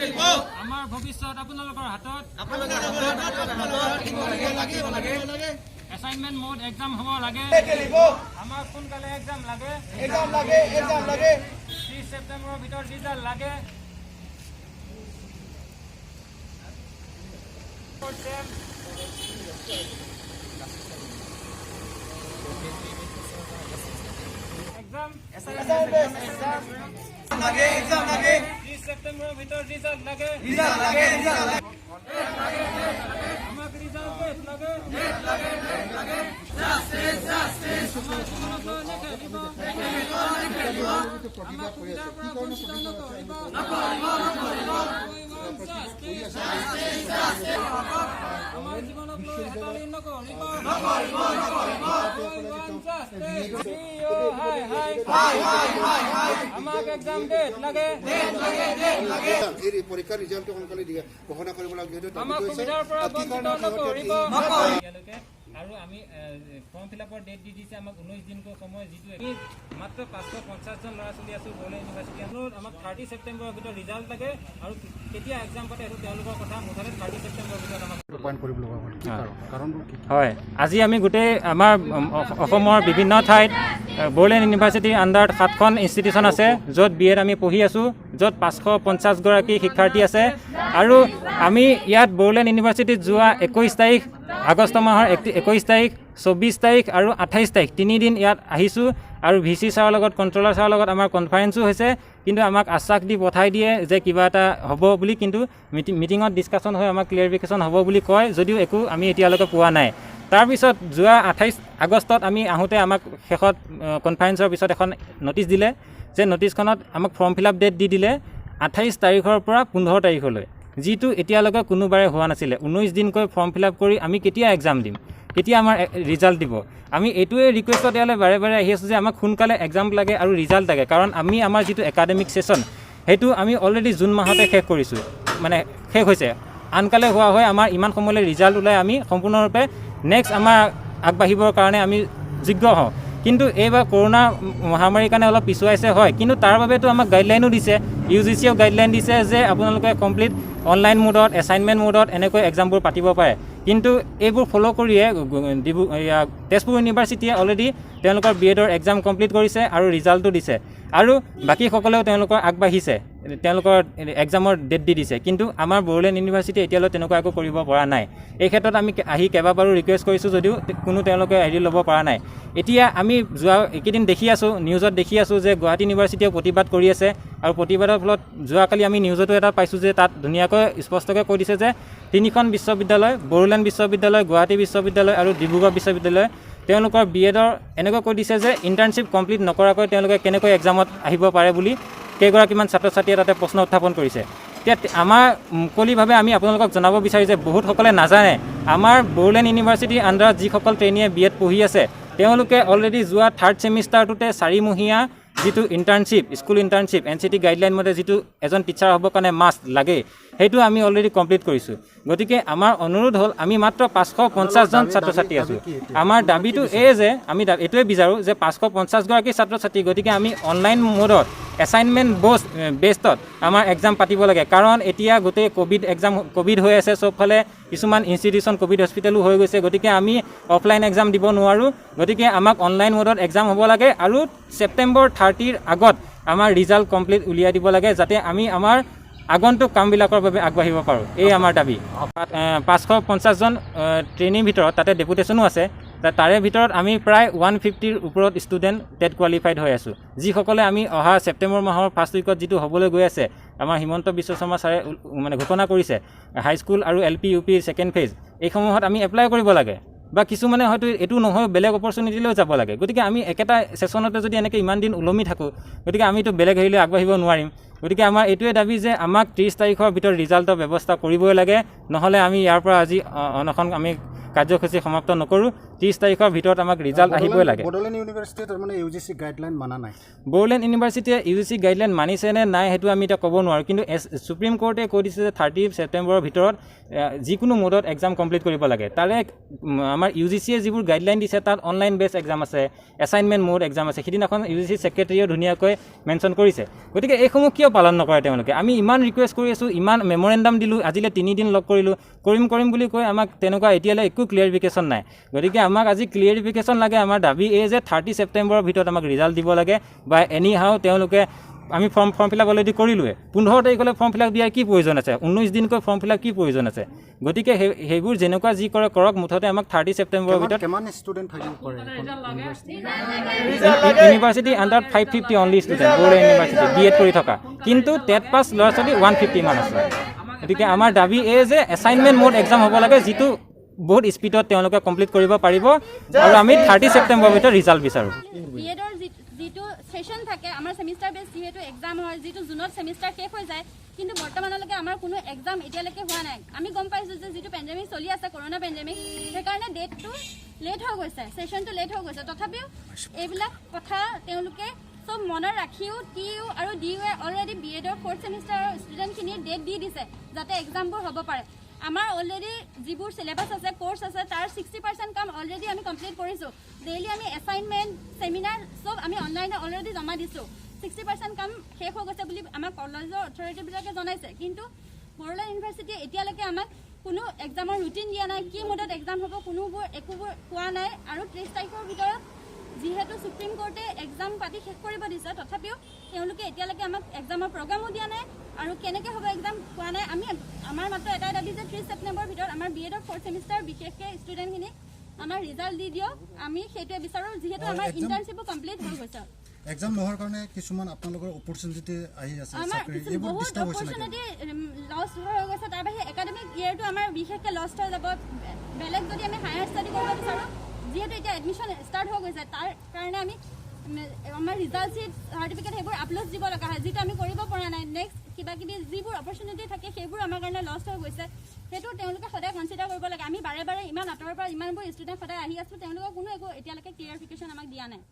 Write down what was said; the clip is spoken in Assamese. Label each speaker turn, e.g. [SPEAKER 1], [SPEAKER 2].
[SPEAKER 1] আমাৰ ভৱিষ্যত আপোনালোকৰ হাতত এছাইনমেণ্ট মোড এক্সাম হ'ব লাগে আমাক সোনকালে এক্সাম লাগে 30 ছেপ্টেম্বৰৰ ভিতৰত ৰিজাল্ট লাগে এক্সাম 30 ছেপ্টেম্বৰৰ ভিতৰত ৰিজাল্ট লাগে আমাক ৰিজাল্ট লাগে আমাৰ জীৱনক লৈ হেতালি নকৰিব আমাক এক্সাম ডেট লাগে
[SPEAKER 2] পৰীক্ষাৰ ৰিজাল্টটো সোনকালে দিয়ে ঘোষণা কৰিব লাগে
[SPEAKER 1] আমাক সুবিধাৰ পৰা বঞ্চিত নকৰিব আৰু আমি ফৰ্ম ফিলাপৰ ডেট দি দিছে আমাক 19 দিনকৈ সময় যিটো মাত্ৰ 550 জন ল'ৰা ছোৱালী আছো বড়োলেণ্ড ইউনিভাৰ্চিটি আমাক 30 ছেপ্টেম্বৰৰ ভিতৰত ৰিজাল্ট লাগে আৰু কেতিয়া এক্সাম পাতে সেইটো তেওঁলোকৰ কথা মুঠতে 30 ছেপ্টেম্বৰৰ ভিতৰত আমাক
[SPEAKER 2] ৰূপায়ণ কৰিব লগা কাৰণবোৰ কি
[SPEAKER 1] হয় আজি আমি গোটেই আমাৰ অসমৰ বিভিন্ন ঠাইত বড়োলেণ্ড ইউনিভাৰ্চিটিৰ আণ্ডাৰত 7খন ইনষ্টিটিউশ্যন আছে য'ত BA আমি পঢ়ি আছোঁ য'ত 550 গৰাকী শিক্ষাৰ্থী আছে আৰু আমি ইয়াত বড়োলেণ্ড ইউনিভাৰ্চিটিত যোৱা 21 তাৰিখ আগষ্ট মাহৰ 21 তাৰিখ 24 তাৰিখ আৰু 28 তাৰিখ 3 দিন ইয়াত আহিছোঁ আৰু VC ছাৰৰ লগত কণ্ট্ৰলাৰ ছাৰৰ লগত আমাৰ কনফাৰেঞ্চো হৈছে কিন্তু আমাক আশ্বাস দি পঠাই দিয়ে যে কিবা এটা হ'ব বুলি কিন্তু মিটিঙত ডিছকাশ্যন হৈ আমাক ক্লিয়াৰিফিকেশ্যন হ'ব বুলি কয় যদিও একো আমি এতিয়ালৈকে পোৱা নাই তাৰপিছত যোৱা 28 আগষ্টত আমি আহোঁতে আমাক শেষত কনফাৰেঞ্চৰ পিছত এখন নটিচ দিলে যে নটিচখনত আমাক ফৰ্ম ফিল আপ ডেট দি দিলে 28 তাৰিখৰ পৰা 15 তাৰিখলৈ যিটো এতিয়ালৈকে কোনোবাৰে হোৱা নাছিলে 19 দিনকৈ ফৰ্ম ফিল আপ কৰি আমি কেতিয়া এক্সাম দিম কেতিয়া আমাৰ ৰিজাল্ট দিব আমি এইটোৱে ৰিকুৱেষ্টত ইয়ালৈ বাৰে বাৰে আহি আছোঁ যে আমাক সোনকালে এক্সাম লাগে আৰু ৰিজাল্ট লাগে কাৰণ আমি আমাৰ যিটো একাডেমিক ছেশ্যন সেইটো আমি অলৰেডি জুন মাহতে শেষ কৰিছোঁ মানে শেষ হৈছে আনকালে হোৱা হয় আমাৰ ইমান সময়লৈ ৰিজাল্ট ওলাই আমি সম্পূৰ্ণৰূপে নেক্সট আমাৰ আগবাঢ়িবৰ কাৰণে আমি যোগ্য হওঁ কিন্তু এইবাৰ কৰোনা মহামাৰীৰ কাৰণে অলপ পিছুৱাইছে হয় কিন্তু তাৰ বাবেতো আমাক গাইডলাইনো দিছে UGCয়েও গাইডলাইন দিছে যে আপোনালোকে কমপ্লিট অনলাইন মোডত এছাইনমেণ্ট মোডত এনেকৈ এক্সামবোৰ পাতিব পাৰে কিন্তু এইবোৰ ফ'ল' কৰিয়ে তেজপুৰ ইউনিভাৰ্চিটিয়ে অলৰেডি তেওঁলোকৰ BEdৰ এক্সাম কমপ্লিট কৰিছে আৰু ৰিজাল্টটো দিছে আৰু বাকীসকলেও তেওঁলোকৰ আগবাঢ়িছে তেওঁলোকৰ এক্সামৰ ডেট দি দিছে কিন্তু আমাৰ বড়োলেণ্ড ইউনিভাৰ্চিটিয়ে এতিয়ালৈ তেনেকুৱা একো কৰিব পৰা নাই এই ক্ষেত্ৰত আমি আহি কেইবাবাৰো ৰিকুৱেষ্ট কৰিছোঁ যদিও কোনো তেওঁলোকে ল'ব পৰা নাই এতিয়া আমি যোৱা এইকেইদিন দেখি আছোঁ নিউজত দেখি আছোঁ যে গুৱাহাটী ইউনিভাৰ্চিটিয়েও প্ৰতিবাদ কৰি আছে আৰু প্ৰতিবাদৰ ফলত যোৱাকালি আমি নিউজতো এটা পাইছোঁ যে তাত ধুনীয়াকৈ স্পষ্টকৈ কৈ দিছে যে 3খন বিশ্ববিদ্যালয় বড়োলেণ্ড বিশ্ববিদ্যালয় গুৱাহাটী বিশ্ববিদ্যালয় আৰু ডিব্ৰুগড় বিশ্ববিদ্যালয় তেওঁলোকৰ BEdৰ এনেকৈ কৈ দিছে যে ইণ্টাৰ্ণশ্বিপ কমপ্লিট নকৰাকৈ তেওঁলোকে কেনেকৈ এক্সামত আহিব পাৰে বুলি কেইগৰাকীমান ছাত্ৰ ছাত্ৰীয়ে তাতে প্ৰশ্ন উত্থাপন কৰিছে এতিয়া আমাৰ মুকলিভাৱে আমি আপোনালোকক জনাব বিচাৰোঁ যে বহুতসকলে নাজানে আমাৰ বড়োলেণ্ড ইউনিভাৰ্চিটিৰ আণ্ডাৰত যিসকল ট্ৰেইনীয়ে BEd পঢ়ি আছে তেওঁলোকে অলৰেডি যোৱা 3rd ছেমিষ্টাৰটোতে 4মহীয়া যিটো internship school internship NCT guideline মতে যিটো এজন টিচাৰ হ'বৰ কাৰণে মাষ্ট লাগে সেইটো আমি অলৰেডি কমপ্লিট কৰিছোঁ গতিকে আমাৰ অনুৰোধ হ'ল আমি মাত্ৰ 550 জন ছাত্ৰ ছাত্ৰী আছোঁ আমাৰ দাবীটো এই যে আমি এইটোৱে বিচাৰোঁ যে 550 গৰাকী ছাত্ৰ ছাত্ৰী গতিকে আমি অনলাইন মোডত এছাইনমেণ্ট বেষ্টত আমাৰ এক্সাম পাতিব লাগে কাৰণ এতিয়া গোটেই ক'ভিড হৈ আছে চবফালে কিছুমান ইনষ্টিটিউশ্যন ক'ভিড হস্পিটেলো হৈ গৈছে গতিকে আমি অফলাইন এক্সাম দিব নোৱাৰোঁ গতিকে আমাক অনলাইন মোডত এক্সাম হ'ব লাগে আৰু ছেপ্টেম্বৰ 30ৰ আগত আমাৰ ৰিজাল্ট কমপ্লিট উলিয়াই দিব লাগে যাতে আমি আমাৰ আগন্তুক কামবিলাকৰ বাবে আগবাঢ়িব পাৰোঁ এই আমাৰ দাবী 550 জন ট্ৰেইনিৰ ভিতৰত তাতে ডেপুটেশ্যনো আছে তাৰে ভিতৰত আমি প্ৰায় 150ৰ ওপৰত ষ্টুডেণ্ট টেট কোৱালিফাইড হৈ আছোঁ যিসকলে আমি অহা ছেপ্টেম্বৰ মাহৰ ফাৰ্ষ্ট উইকত যিটো হ'বলৈ গৈ আছে আমাৰ হিমন্ত বিশ্ব শৰ্মা ছাৰে মানে ঘোষণা কৰিছে হাইস্কুল আৰু LP UP ছেকেণ্ড ফেজ এইসমূহত আমি এপ্লাই কৰিব লাগে বা কিছুমানে হয়তো এইটো নহয় বেলেগ অপৰচুনিটিলৈও যাব লাগে গতিকে আমি একেটা ছেশ্যনতে যদি এনেকৈ ইমান দিন ওলমি থাকোঁ গতিকে আমিতো বেলেগ হেৰিলৈ আগবাঢ়িব নোৱাৰিম গতিকে আমাৰ এইটোৱে দাবী যে আমাক 30 তাৰিখৰ ভিতৰত ৰিজাল্টৰ ব্যৱস্থা কৰিবই লাগে নহ'লে আমি ইয়াৰ পৰা আজি অনশন আমি কাৰ্যসূচী সমাপ্ত নকৰোঁ 30 তাৰিখৰ ভিতৰত আমাক ৰিজাল্ট আহিবই লাগে
[SPEAKER 2] বড়োলেণ্ড ইউনিভাৰ্চিটিয়ে তাৰমানে UGC গাইডলাইন মানা নাই
[SPEAKER 1] বড়োলেণ্ড ইউনিভাৰ্চিটিয়ে UGC গাইডলাইন মানিছে নে নাই সেইটো আমি এতিয়া ক'ব নোৱাৰোঁ কিন্তু সুপ্ৰিম কোৰ্টে কৈ দিছে যে 30 ছেপ্টেম্বৰৰ ভিতৰত যিকোনো মোডত এক্সাম কমপ্লিট কৰিব লাগে তাৰে আমাৰ UGCয়ে যিবোৰ গাইডলাইন দিছে তাত অনলাইন বেছ এক্সাম আছে এছাইনমেণ্ট মোড এক্সাম আছে সিদিনাখন UGC ছেক্ৰেটাৰীয়ে ধুনীয়াকৈ মেনশ্যন কৰিছে গতিকে এইসমূহ কিয় পালন নকৰে তেওঁলোকে আমি ইমান ৰিকুৱেষ্ট কৰি আছোঁ ইমান মেমৰেণ্ডাম দিলোঁ আজিলৈ 3 দিন লগ কৰিলোঁ কৰিম বুলি কৈ আমাক তেনেকুৱা এতিয়ালৈ একো ক্লিয়াৰিফিকেশ্যন নাই গতিকে আমাক আজি ক্লিয়াৰিফিকেশ্যন লাগে আমাৰ দাবী এই যে 30 ছেপ্টেম্বৰৰ ভিতৰত আমাক ৰিজাল্ট দিব লাগে বা এনি হাও তেওঁলোকে আমি ফৰ্ম ফিল আপ অলৰেডি কৰিলোৱে 15 তাৰিখলৈ ফৰ্ম ফিল আপ দিয়াৰ কি প্ৰয়োজন আছে 19 দিনকৈ ফৰ্ম ফিল আপ কি প্ৰয়োজন আছে গতিকে সেইবোৰ যেনেকুৱা যি কৰে কৰক মুঠতে আমাক 30 ছেপ্টেম্বৰৰ ভিতৰত
[SPEAKER 2] কিমান ষ্টুডেণ্ট থাকিব পাৰে
[SPEAKER 1] university under 550 only student Bodoland university BEd কৰি থকা কিন্তু টেট পাছ ল'ৰা ছোৱালী 150 মান আছে গতিকে আমাৰ দাবী এই যে এছাইনমেণ্ট মোড এক্সাম হ'ব লাগে যিটো বহুত স্পীডত তেওঁলোকে কমপ্লিট কৰিব পাৰিব আৰু আমি 30 ছেপ্টেম্বৰৰ ভিতৰত ৰিজাল্ট বিচাৰোঁ
[SPEAKER 3] যিটো সেশন থাকে আমাৰ সেমিষ্টাৰ বেছ যিহেতু এক্সাম হয় যিটো জুনত সেমিষ্টাৰ শেষ হৈ যায় কিন্তু বৰ্তমানলৈকে আমাৰ কোনো এক্সাম এতিয়ালৈকে হোৱা নাই আমি গম পাইছোঁ যে যিটো পেণ্ডেমিক চলি আছে কৰোণা পেণ্ডেমিক সেইকাৰণে ডেটটো লেট হৈ গৈছে সেশনটো লেট হৈ গৈছে তথাপিও এইবিলাক কথা তেওঁলোকে সব মনত ৰাখিও TU আৰু DU অলৰেডি BEdৰ 4th সেমিষ্টাৰৰ ষ্টুডেণ্টখিনিৰ ডেট দি দিছে যাতে এক্সামবোৰ হ'ব পাৰে আমাৰ অলৰেডি যিবোৰ সিলেবাছ আছে কোৰ্চ আছে তাৰ 60% কাম অলৰেডি আমি কমপ্লিট কৰিছোঁ ডেইলি আমি এছাইনমেণ্ট সেমিনাৰ সব আমি অনলাইনে অলৰেডি জমা দিছোঁ 60% কাম শেষ হৈ গৈছে বুলি আমাৰ কলেজৰ অথৰিটিবিলাকে জনাইছে কিন্তু বড়োলেণ্ড ইউনিভাৰ্চিটিয়ে এতিয়ালৈকে আমাক কোনো এক্সামৰ ৰুটিন দিয়া নাই কি মোডত এক্সাম হ'ব কোনোবোৰ একোবোৰ কোৱা নাই আৰু 30 তাৰিখৰ ভিতৰত যিহেতু সুপ্ৰিম কোৰ্টে এক্সাম পাতি শেষ কৰিব দিছে তথাপিও তেওঁলোকে এতিয়ালৈকে আমাক এক্সামৰ প্ৰগ্ৰামো দিয়া নাই আৰু কেনেকৈ হ'ব এক্সাম কোৱা নাই আমি আমাৰ মাত্ৰ এটাই দাবী যে 30 ছেপ্টেম্বৰৰ ভিতৰত আমাৰ BEdৰ 4th সেমিষ্টাৰ বিশেষকৈ ষ্টুডেণ্টখিনি আমাৰ ৰিজাল্ট দি দিয়ক আমি সেইটোৱে বিচাৰোঁ যিহেতু আমাৰ ইণ্টাৰ্ণশ্বিপো কমপ্লিট হৈ গৈছে
[SPEAKER 2] এক্সাম নোহোৱাৰ কাৰণে কিছুমান আপোনালোকৰ অপৰচুনিটি আহি আছে
[SPEAKER 3] আমাৰ বহুত অপৰচুনিটি লষ্ট হৈ গৈছে তাৰ বাহিৰে একাডেমিক ইয়েৰটো আমাৰ বিশেষকৈ লষ্ট হৈ যাব বেলেগ যদি আমি হায়াৰ ষ্টাডি কৰিব বিচাৰোঁ যিহেতু এতিয়া এডমিশ্যন ষ্টাৰ্ট হৈ গৈছে তাৰ কাৰণে আমি আমাৰ ৰিজাল্ট শ্বীট চাৰ্টিফিকেট সেইবোৰ আপলোড দিব লগা হয় যিটো আমি কৰিব পৰা নাই নেক্সট কিবাকিবি যিবোৰ অপৰচুনিটি থাকে সেইবোৰ আমাৰ কাৰণে লষ্ট হৈ গৈছে সেইটো তেওঁলোকে সদায় কনচিডাৰ কৰিব লাগে আমি বাৰে বাৰে ইমান আঁতৰৰ পৰা ইমানবোৰ ষ্টুডেণ্ট সদায় আহি আছোঁ তেওঁলোকৰ কোনো একো এতিয়ালৈকে ক্লিয়াৰিফিকেশ্যন আমাক দিয়া নাই